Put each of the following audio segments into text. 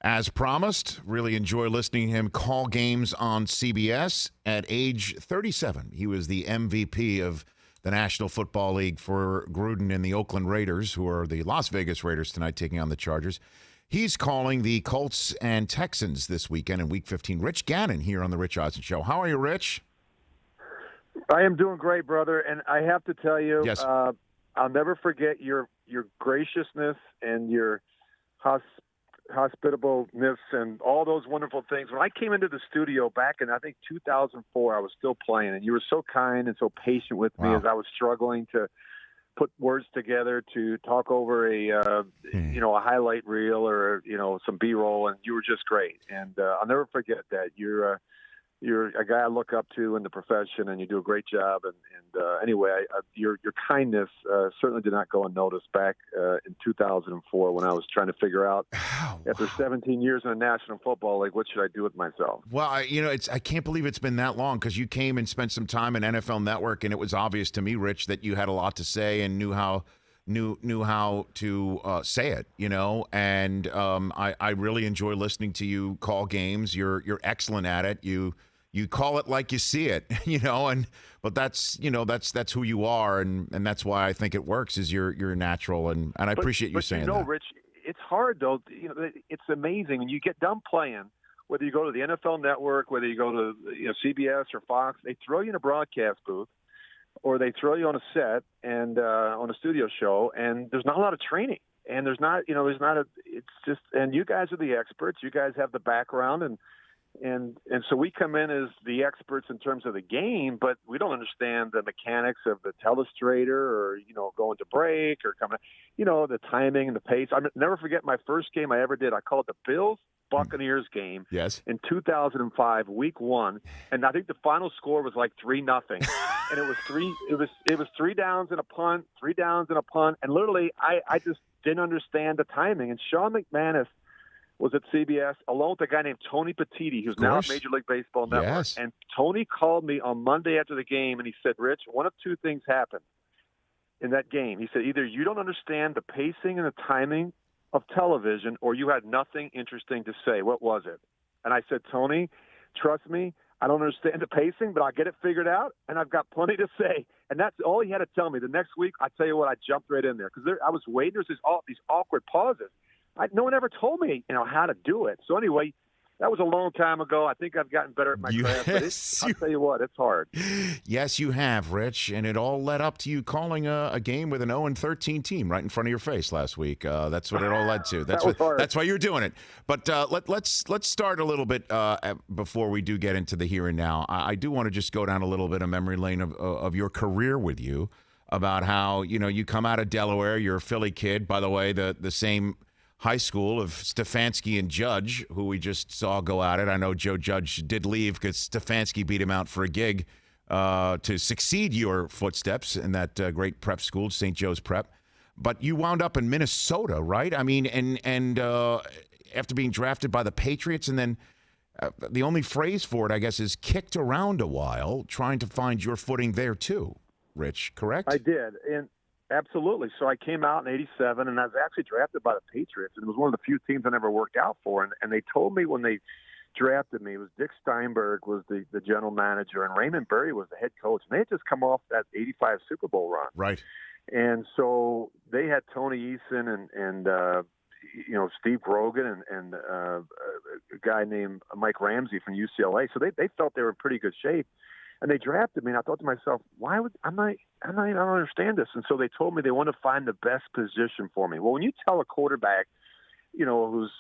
As promised, really enjoy listening to him call games on CBS. At age 37, he was the MVP of the National Football League for Gruden and the Oakland Raiders, who are the Las Vegas Raiders tonight taking on the Chargers. He's calling the Colts and Texans this weekend in Week 15. Rich Gannon here on the Rich Eisen Show. How are you, Rich? I am doing great, brother. And I have to tell you, yes. I'll never forget your graciousness and your hospitableness and all those wonderful things. When I came into the studio back in, I think, 2004, I was still playing, and you were so kind and so patient with me as I was struggling to put words together to talk over a highlight reel or, some B-roll, and you were just great. And I'll never forget that. You're a guy I look up to in the profession, and you do a great job. And anyway, your kindness certainly did not go unnoticed back in 2004 when I was trying to figure out, after 17 years in the National Football League, what should I do with myself? Well, I can't believe it's been that long, because you came and spent some time in NFL Network, and it was obvious to me, Rich, that you had a lot to say and knew how to say it, And I really enjoy listening to you call games. You're excellent at it. You call it like you see it, but that's who you are, and that's why I think it works. Is you're natural, and I appreciate you saying that. Rich, it's hard though. It's amazing when you get done playing. Whether you go to the NFL Network, whether you go to CBS or Fox, they throw you in a broadcast booth, or they throw you on a set and on a studio show, and there's not a lot of training, and it's just, and you guys are the experts. You guys have the background, and so we come in as the experts in terms of the game, but we don't understand the mechanics of the telestrator or, going to break or coming, the timing and the pace. I'll never forget my first game I ever did. I called it the Bills-Buccaneers game in 2005, week 1. And I think the final score was like 3-0. And it was 3 downs and a punt, 3 downs and a punt. And literally I just didn't understand the timing. And Sean McManus was at CBS along with a guy named Tony Petitti, who's now at Major League Baseball Network. Yes. And Tony called me on Monday after the game, and he said, Rich, one of two things happened in that game. He said, either you don't understand the pacing and the timing of television, or you had nothing interesting to say. What was it? And I said, Tony, trust me, I don't understand the pacing, but I'll get it figured out, and I've got plenty to say. And that's all he had to tell me. The next week, I tell you what, I jumped right in there because I was waiting. There's these awkward pauses. No one ever told me, how to do it. So anyway, that was a long time ago. I think I've gotten better at my craft. But I'll tell you what, it's hard. Yes, you have, Rich, and it all led up to you calling a game with an 0-13 team right in front of your face last week. That's what it all led to. That's why you're doing it. But let's start a little bit before we do get into the here and now. I do want to just go down a little bit of memory lane of your career with you, about how you come out of Delaware. You're a Philly kid, by the way. The same high school of Stefanski and Judge, who we just saw go at it. I know Joe Judge did leave because Stefanski beat him out for a gig to succeed your footsteps in that great prep school, St. Joe's Prep. But you wound up in Minnesota, right? I mean, and after being drafted by the Patriots, and then the only phrase for it, I guess, is kicked around a while, trying to find your footing there too, Rich, correct? I did, and absolutely. So I came out in '87, and I was actually drafted by the Patriots, and it was one of the few teams I never worked out for. And they told me when they drafted me, it was Dick Steinberg was the general manager, and Raymond Berry was the head coach. And they had just come off that '85 Super Bowl run. Right. And so they had Tony Eason and Steve Grogan and a guy named Mike Ramsey from UCLA. So they felt they were in pretty good shape. And they drafted me, and I thought to myself, I don't understand this. And so they told me they want to find the best position for me. Well, when you tell a quarterback, who's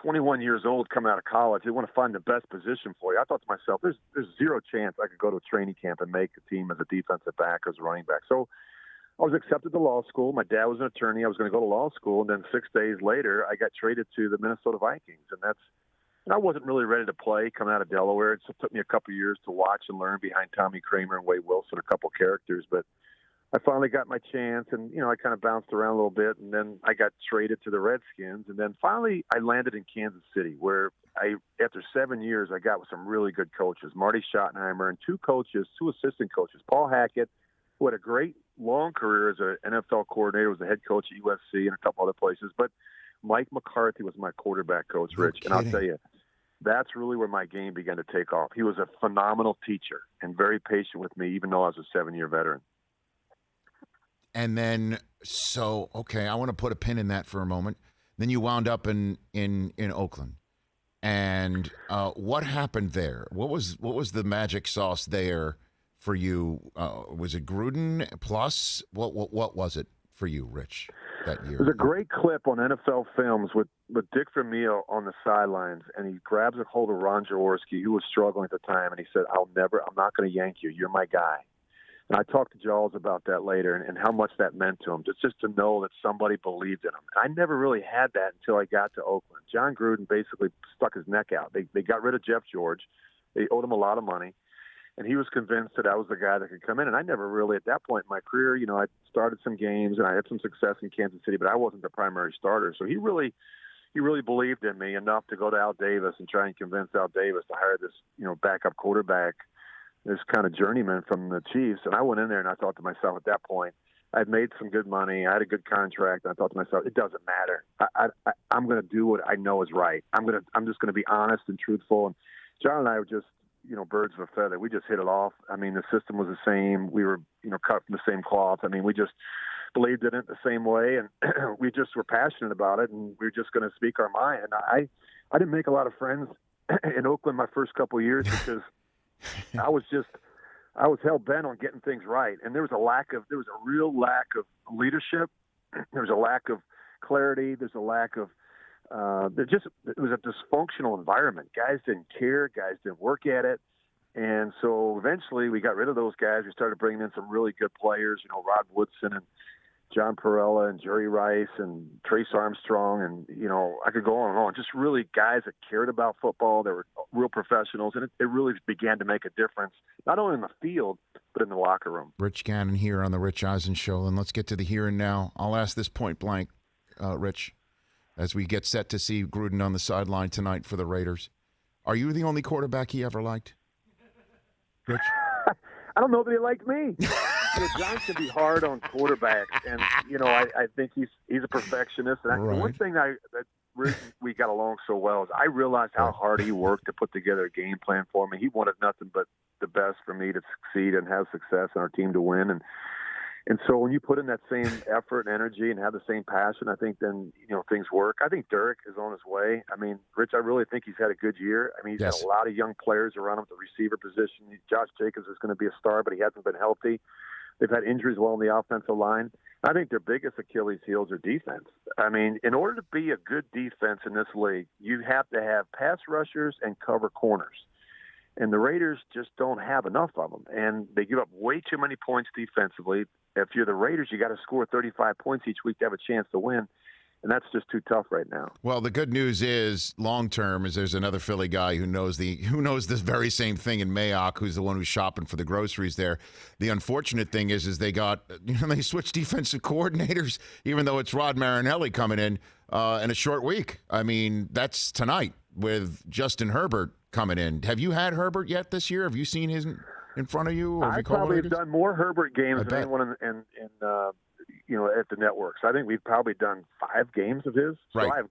21 years old coming out of college, they want to find the best position for you. I thought to myself, there's zero chance I could go to a training camp and make a team as a defensive back or as a running back. So I was accepted to law school. My dad was an attorney. I was going to go to law school. And then 6 days later, I got traded to the Minnesota Vikings. And I wasn't really ready to play coming out of Delaware. It took me a couple of years to watch and learn behind Tommy Kramer and Wade Wilson, a couple of characters. But I finally got my chance, and, I kind of bounced around a little bit. And then I got traded to the Redskins. And then finally I landed in Kansas City, where after 7 years, I got with some really good coaches, Marty Schottenheimer, and two assistant coaches, Paul Hackett, who had a great long career as an NFL coordinator, was the head coach at USC and a couple other places. But Mike McCarthy was my quarterback coach, Rich, and I'll tell you, that's really where my game began to take off. He was a phenomenal teacher and very patient with me, even though I was a 7-year veteran. And then, I want to put a pin in that for a moment. Then you wound up in Oakland. And what happened there? What was the magic sauce there for you? Was it Gruden plus? What was it for you, Rich, that year? There's a great clip on NFL Films with Dick Vermeil on the sidelines, and he grabs a hold of Ron Jaworski, who was struggling at the time, and he said, I'm not going to yank you. You're my guy. And I talked to Jaws about that later and how much that meant to him, just to know that somebody believed in him. I never really had that until I got to Oakland. John Gruden basically stuck his neck out. They got rid of Jeff George. They owed him a lot of money. And he was convinced that I was the guy that could come in. And I never really, at that point in my career, I started some games and I had some success in Kansas City, but I wasn't the primary starter. So he really believed in me enough to go to Al Davis and try and convince Al Davis to hire this, backup quarterback, this kind of journeyman from the Chiefs. And I went in there and I thought to myself at that point, I'd made some good money. I had a good contract. And I thought to myself, it doesn't matter. I'm going to do what I know is right. I'm just going to be honest and truthful. And John and I were just, birds of a feather. We just hit it off. I mean, the system was the same. We were, cut from the same cloth. I mean, we just believed in it the same way. And we just were passionate about it. And we were just going to speak our mind. And I didn't make a lot of friends in Oakland my first couple of years because I was hell bent on getting things right. And there was a real lack of leadership. There was a lack of clarity. There's a lack of, it was a dysfunctional environment. Guys didn't care. Guys didn't work at it. And so eventually we got rid of those guys. We started bringing in some really good players, Rod Woodson and John Perella and Jerry Rice and Trace Armstrong. And, I could go on and on. Just really guys that cared about football. They were real professionals. And it really began to make a difference, not only in the field, but in the locker room. Rich Gannon here on the Rich Eisen Show. And let's get to the here and now. I'll ask this point blank, Rich, as we get set to see Gruden on the sideline tonight for the Raiders. Are you the only quarterback he ever liked, Rich? I don't know that he liked me. John can be hard on quarterbacks, and I think he's a perfectionist. And right. One thing that we got along so well is I realized how hard he worked to put together a game plan for me. He wanted nothing but the best for me to succeed and have success and our team to win. And so when you put in that same effort and energy and have the same passion, I think then, things work. I think Derek is on his way. I mean, Rich, I really think he's had a good year. I mean, he's got a lot of young players around him at the receiver position. Josh Jacobs is going to be a star, but he hasn't been healthy. They've had injuries well on the offensive line. I think their biggest Achilles heels are defense. I mean, in order to be a good defense in this league, you have to have pass rushers and cover corners. And the Raiders just don't have enough of them. And they give up way too many points defensively. If you're the Raiders, you got to score 35 points each week to have a chance to win. And that's just too tough right now. Well, the good news is, long term, is there's another Philly guy who knows this very same thing in Mayock, who's the one who's shopping for the groceries there. The unfortunate thing is they they switched defensive coordinators, even though it's Rod Marinelli coming in a short week. I mean, that's tonight with Justin Herbert coming in. Have you had Herbert yet this year? Have you seen his in front of you? Or I probably have done more Herbert games than anyone at the network. So I think we've probably done 5 games of his. So right.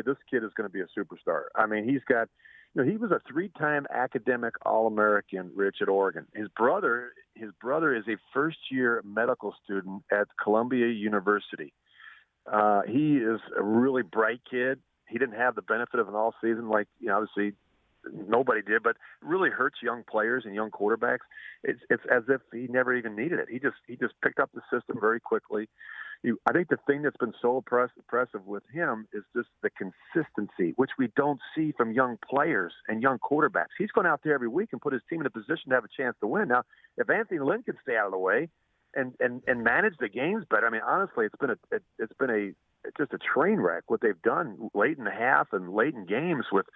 This kid is going to be a superstar. I mean, he's got, he was a 3-time academic All-American, Rich, at Oregon. His brother is a first-year medical student at Columbia University. He is a really bright kid. He didn't have the benefit of an all season like, obviously nobody did, but it really hurts young players and young quarterbacks. It's as if he never even needed it. He just picked up the system very quickly. I think the thing that's been so impressive with him is just the consistency, which we don't see from young players and young quarterbacks. He's going out there every week and put his team in a position to have a chance to win. Now, if Anthony Lynn can stay out of the way and manage the games better, I mean, honestly, it's been just a train wreck what they've done late in the half and late in games with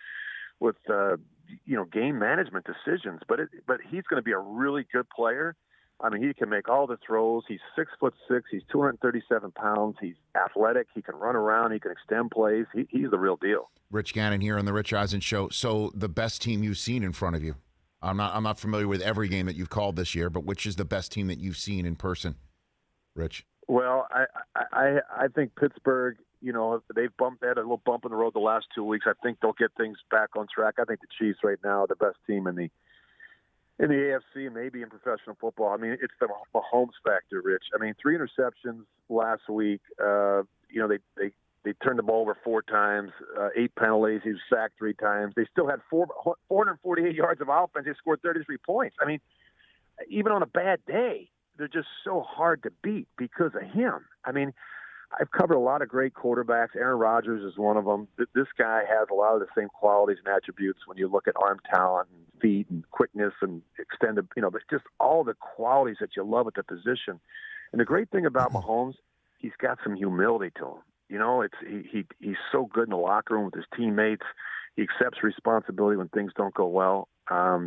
game management decisions. But he's going to be a really good player. I mean, he can make all the throws. He's 6'6". He's 237 pounds. He's athletic. He can run around. He can extend plays. He's the real deal. Rich Gannon here on the Rich Eisen Show. So the best team you've seen in front of you. I'm not familiar with every game that you've called this year, but which is the best team that you've seen in person, Rich? Well, I think Pittsburgh they've had a little bump in the road the last 2 weeks. I think they'll get things back on track. I think the Chiefs right now are the best team in the AFC and maybe in professional football. I mean, it's the Mahomes factor, Rich. I mean, 3 interceptions last week. They turned the ball over 4 times, 8 penalties. He was sacked 3 times. They still had 448 yards of offense. They scored 33 points. I mean, even on a bad day, they're just so hard to beat because of him. I mean, I've covered a lot of great quarterbacks. Aaron Rodgers is one of them. This guy has a lot of the same qualities and attributes when you look at arm talent and feet and quickness and extended, but just all the qualities that you love at the position. And the great thing about Mahomes, he's got some humility to him. He's so good in the locker room with his teammates. He accepts responsibility when things don't go well.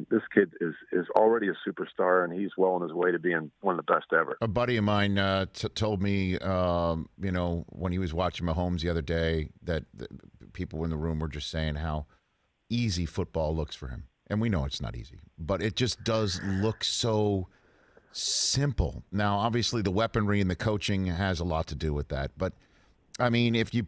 This kid is already a superstar, and he's well on his way to being one of the best ever. A buddy of mine told me, when he was watching Mahomes the other day, that people in the room were just saying how easy football looks for him. And we know it's not easy, but it just does look so simple. Now, obviously, the weaponry and the coaching has a lot to do with that, but I mean, if you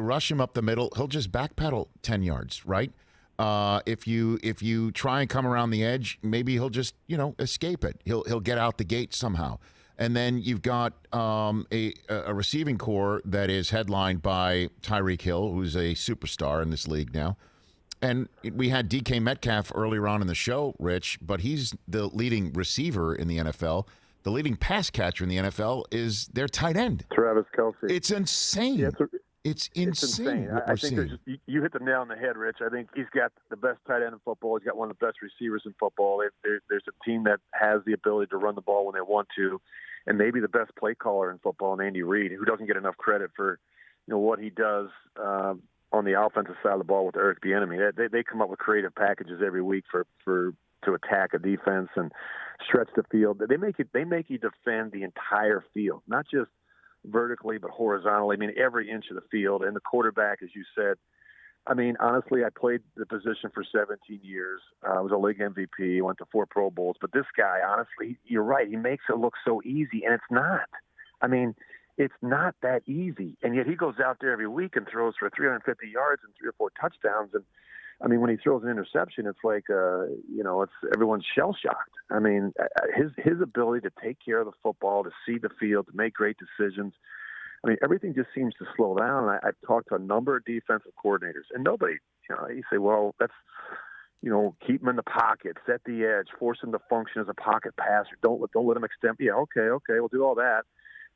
rush him up the middle, he'll just backpedal 10 yards, right? If you try and come around the edge, maybe he'll just escape it. He'll get out the gate somehow. And then you've got a receiving core that is headlined by Tyreek Hill, who's a superstar in this league now. And we had DK Metcalf earlier on in the show, Rich, but he's the leading receiver in the NFL. The leading pass catcher in the NFL is their tight end, Travis Kelce. It's insane. Yeah, it's insane. I think you hit the nail on the head, Rich. I think he's got the best tight end in football. He's got one of the best receivers in football. There's a team that has the ability to run the ball when they want to, and maybe the best play caller in football, and Andy Reid, who doesn't get enough credit for what he does on the offensive side of the ball with Eric Bieniemy. They come up with creative packages every week to attack a defense and stretch the field. They make you defend the entire field, not just vertically but horizontally. I mean, every inch of the field. And the quarterback, as you said, I mean, honestly, I played the position for 17 years. I was a league MVP, went to 4 Pro Bowls. But this guy, honestly, you're right. He makes it look so easy, and it's not. I mean, it's not that easy. And yet he goes out there every week and throws for 350 yards and 3 or 4 touchdowns. And I mean, when he throws an interception, it's like, it's everyone's shell-shocked. I mean, his ability to take care of the football, to see the field, to make great decisions. I mean, everything just seems to slow down. And I've talked to a number of defensive coordinators, and nobody, you say, well, that's, keep him in the pocket, set the edge, force him to function as a pocket passer. Don't let him extend. Yeah, okay, we'll do all that.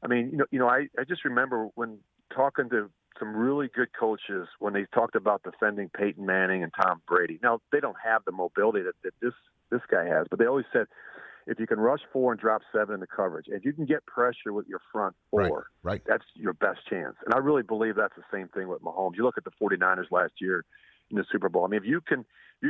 I mean, I just remember when talking to some really good coaches when they talked about defending Peyton Manning and Tom Brady. Now, they don't have the mobility that this guy has, but they always said, if you can rush 4 and drop 7 in the coverage, if you can get pressure with your front 4, right. That's your best chance. And I really believe that's the same thing with Mahomes. You look at the 49ers last year in the Super Bowl. I mean, if you've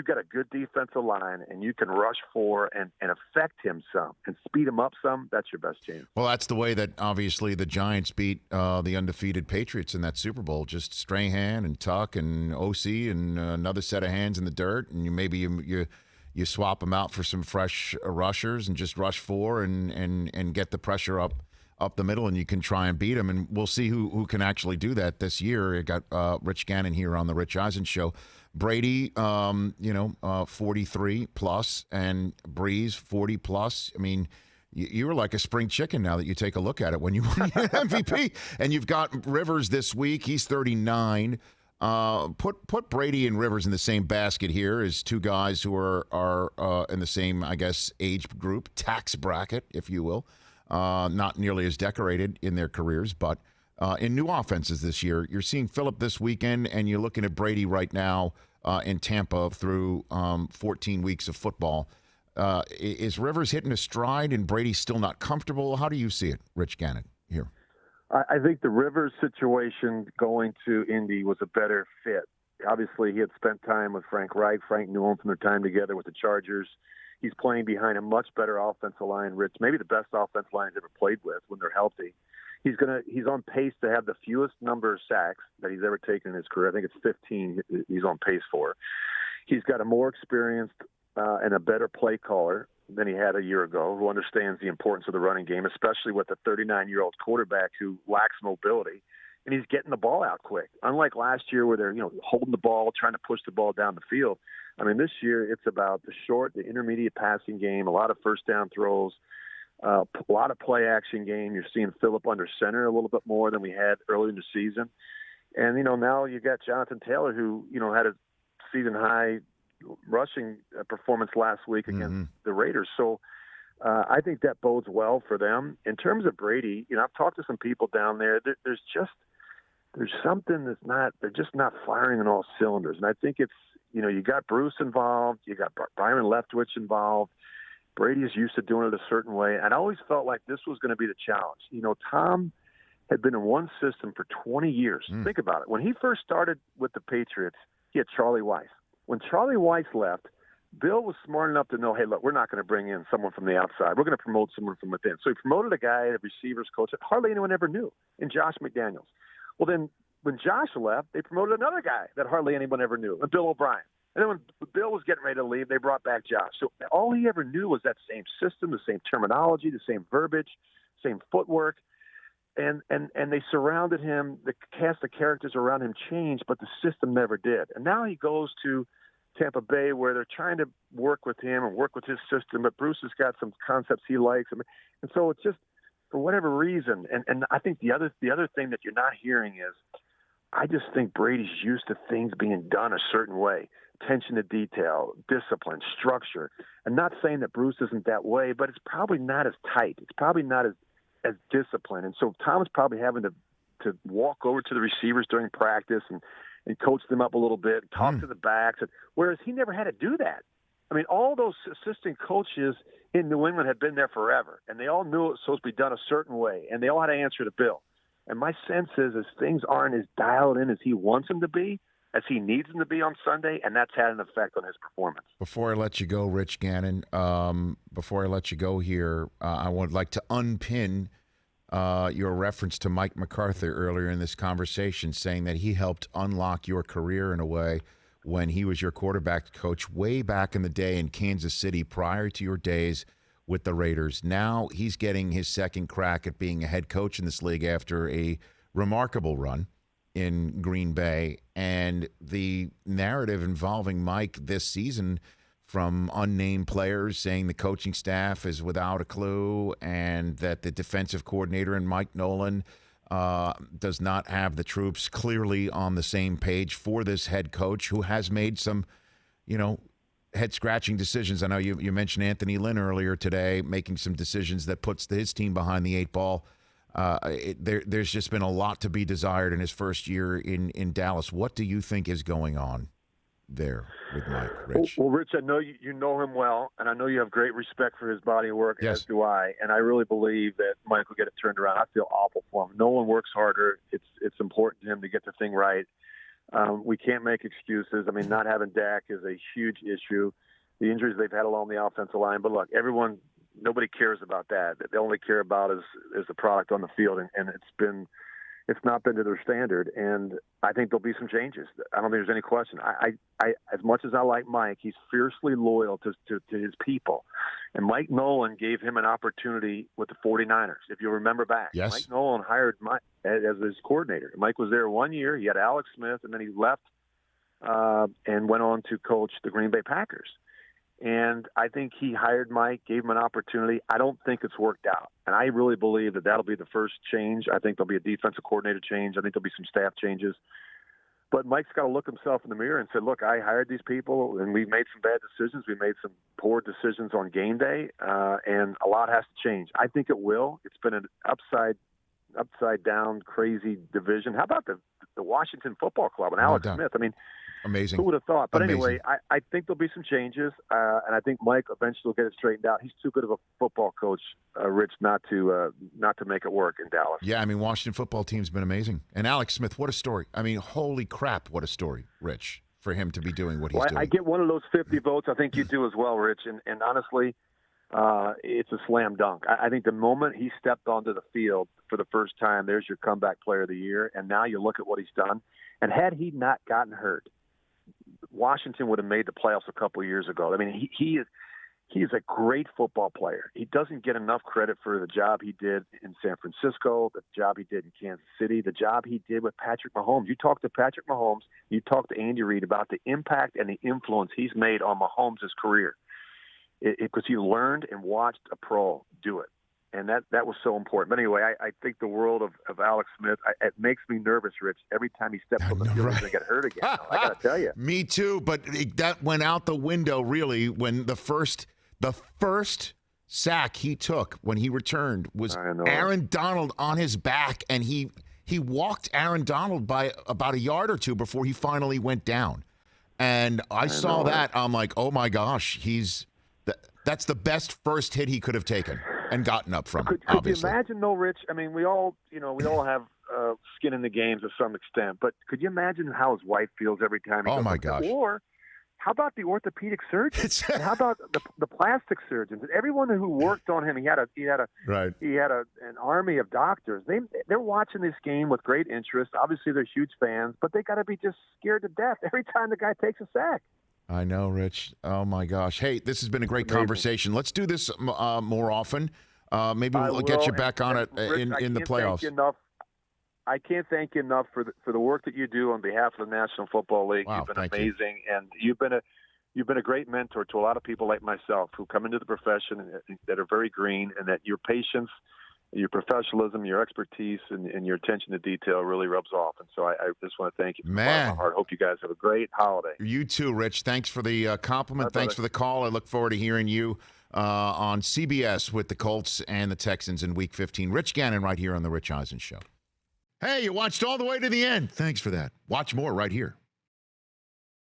got a good defensive line and you can rush 4 and affect him some and speed him up some, that's your best chance. Well, that's the way that obviously the Giants beat the undefeated Patriots in that Super Bowl. Just Strahan and Tuck and OC and another set of hands in the dirt, and you swap them out for some fresh rushers and just rush 4 and get the pressure up the middle, and you can try and beat them. And we'll see who can actually do that this year. You got Rich Gannon here on the Rich Eisen Show. Brady, 43 plus, and Breeze 40 plus. I mean, you're like a spring chicken now that you take a look at it when you win MVP. And you've got Rivers this week. He's 39. Put Brady and Rivers in the same basket here as 2 guys who are in the same, I guess, age group, tax bracket, if you will. Not nearly as decorated in their careers, but in new offenses this year. You're seeing Phillip this weekend, and you're looking at Brady right now in Tampa through 14 weeks of football. Is Rivers hitting a stride and Brady still not comfortable? How do you see it, Rich Gannon, here? I think the Rivers situation going to Indy was a better fit. Obviously, he had spent time with Frank Reich. Frank knew him from their time together with the Chargers. He's playing behind a much better offensive line, Rich, maybe the best offensive line he's ever played with when they're healthy. He's on pace to have the fewest number of sacks that he's ever taken in his career. I think it's 15 he's on pace for. He's got a more experienced and a better play caller than he had a year ago, who understands the importance of the running game, especially with a 39-year-old quarterback who lacks mobility. and he's getting the ball out quick. Unlike last year where they're, holding the ball, trying to push the ball down the field. I mean, this year it's about the intermediate passing game, a lot of first down throws, a lot of play action game. You're seeing Phillip under center a little bit more than we had early in the season. And, now you got Jonathan Taylor who, had a season high rushing performance last week against the Raiders. So I think that bodes well for them. In terms of Brady, I've talked to some people down there. There's something they're just not firing on all cylinders. And I think it's, you got Bruce involved, you got Byron Leftwich involved. Brady is used to doing it a certain way. And I always felt like this was going to be the challenge. Tom had been in one system for 20 years. Think about it. When he first started with the Patriots, he had Charlie Weiss. When Charlie Weiss left, Bill was smart enough to know, hey, look, we're not going to bring in someone from the outside. We're going to promote someone from within. So he promoted a guy, a receivers coach that hardly anyone ever knew, in Josh McDaniels. Well, then when Josh left, they promoted another guy that hardly anyone ever knew, Bill O'Brien. And then when Bill was getting ready to leave, they brought back Josh. So all he ever knew was that same system, the same terminology, the same verbiage, same footwork. And they surrounded him. The cast of characters around him changed, but the system never did. And now he goes to Tampa Bay where they're trying to work with him and work with his system, but Bruce has got some concepts he likes. And so it's just, for whatever reason, and I think the other thing that you're not hearing is, I just think Brady's used to things being done a certain way. Attention to detail, discipline, structure. I'm not saying that Bruce isn't that way, but it's probably not as tight. It's probably not as disciplined. And so Tom's probably having to walk over to the receivers during practice and coach them up a little bit, and talk to the backs, whereas he never had to do that. I mean, all those assistant coaches in New England had been there forever, and they all knew it was supposed to be done a certain way, and they all had to answer to Bill. And my sense is things aren't as dialed in as he wants them to be, as he needs them to be on Sunday, and that's had an effect on his performance. Before I let you go, Rich Gannon, before I let you go here, I would like to unpin your reference to Mike McCarthy earlier in this conversation, saying that he helped unlock your career in a way when he was your quarterback coach way back in the day in Kansas City prior to your days with the Raiders. Now he's getting his second crack at being a head coach in this league after a remarkable run in Green Bay. And the narrative involving Mike this season, from unnamed players saying the coaching staff is without a clue and that the defensive coordinator and Mike Nolan does not have the troops clearly on the same page for this head coach who has made some, head-scratching decisions. I know you mentioned Anthony Lynn earlier today, making some decisions that puts his team behind the eight ball. There's just been a lot to be desired in his first year in Dallas. What do you think is going on there with Mike, Rich? Well, Rich, I know you know him well, and I know you have great respect for his body of work, yes, as do I. And I really believe that Mike will get it turned around. I feel awful for him. No one works harder. It's important to him to get the thing right. We can't make excuses. I mean, not having Dak is a huge issue. The injuries they've had along the offensive line. But look, nobody cares about that. They only care about is the product on the field, and it's not been to their standard. And I think there'll be some changes. I don't think there's any question. I as much as I like Mike, he's fiercely loyal to his people. And Mike Nolan gave him an opportunity with the 49ers, if you remember back. Yes. Mike Nolan hired Mike as his coordinator. Mike was there 1 year. He had Alex Smith, and then he left and went on to coach the Green Bay Packers. And I think he hired Mike, gave him an opportunity. I don't think it's worked out. And I really believe that that'll be the first change. I think there'll be a defensive coordinator change. I think there'll be some staff changes. But Mike's got to look himself in the mirror and say, look, I hired these people, and we made some bad decisions. We made some poor decisions on game day, and a lot has to change. I think it will. It's been an upside down, crazy division. How about the Washington Football Club and Alex Smith? I mean, amazing. Who would have thought? But amazing. Anyway, I think there'll be some changes, and I think Mike eventually will get it straightened out. He's too good of a football coach, Rich, not to make it work in Dallas. Yeah, I mean, Washington football team's been amazing. And Alex Smith, what a story. I mean, holy crap, what a story, Rich, for him to be doing what he's doing. I get one of those 50 votes. I think you do as well, Rich. And honestly, it's a slam dunk. I think the moment he stepped onto the field for the first time, there's your comeback player of the year. And now you look at what he's done. And had he not gotten hurt, Washington would have made the playoffs a couple of years ago. I mean, He's a great football player. He doesn't get enough credit for the job he did in San Francisco, the job he did in Kansas City, the job he did with Patrick Mahomes. You talk to Patrick Mahomes, you talk to Andy Reid about the impact and the influence he's made on Mahomes' career. Because he learned and watched a pro do it. And that was so important. But anyway, I think the world of Alex Smith, it makes me nervous, Rich. Every time he steps on the field, he's going to get hurt again. I got to tell you. Me too, but that went out the window, really, when the first sack he took when he returned was Aaron Donald on his back, and he walked Aaron Donald by about a yard or two before he finally went down. And I saw that. I'm like, oh, my gosh, that's the best first hit he could have taken and gotten up from. Could you imagine, though, Rich? I mean, we all have skin in the game to some extent, but could you imagine how his wife feels every time he goes? Oh my gosh! Or how about the orthopedic surgeons? And how about the plastic surgeons? Everyone who worked on him, he had an army of doctors. They're watching this game with great interest. Obviously, they're huge fans, but they got to be just scared to death every time the guy takes a sack. I know, Rich. Oh, my gosh. Hey, this has been a great conversation. Let's do this more often. Maybe we'll get you back on it in the playoffs. I can't thank you enough for the work that you do on behalf of the National Football League. Wow, you've been amazing, and you've been a great mentor to a lot of people like myself who come into the profession that are very green, and that your patience, your professionalism, your expertise, and your attention to detail really rubs off. And so I just want to thank you from the bottom of my heart. Hope you guys have a great holiday. You too, Rich. Thanks for the compliment. Thanks for the call. I look forward to hearing you on CBS with the Colts and the Texans in Week 15. Rich Gannon right here on The Rich Eisen Show. Hey, you watched all the way to the end. Thanks for that. Watch more right here.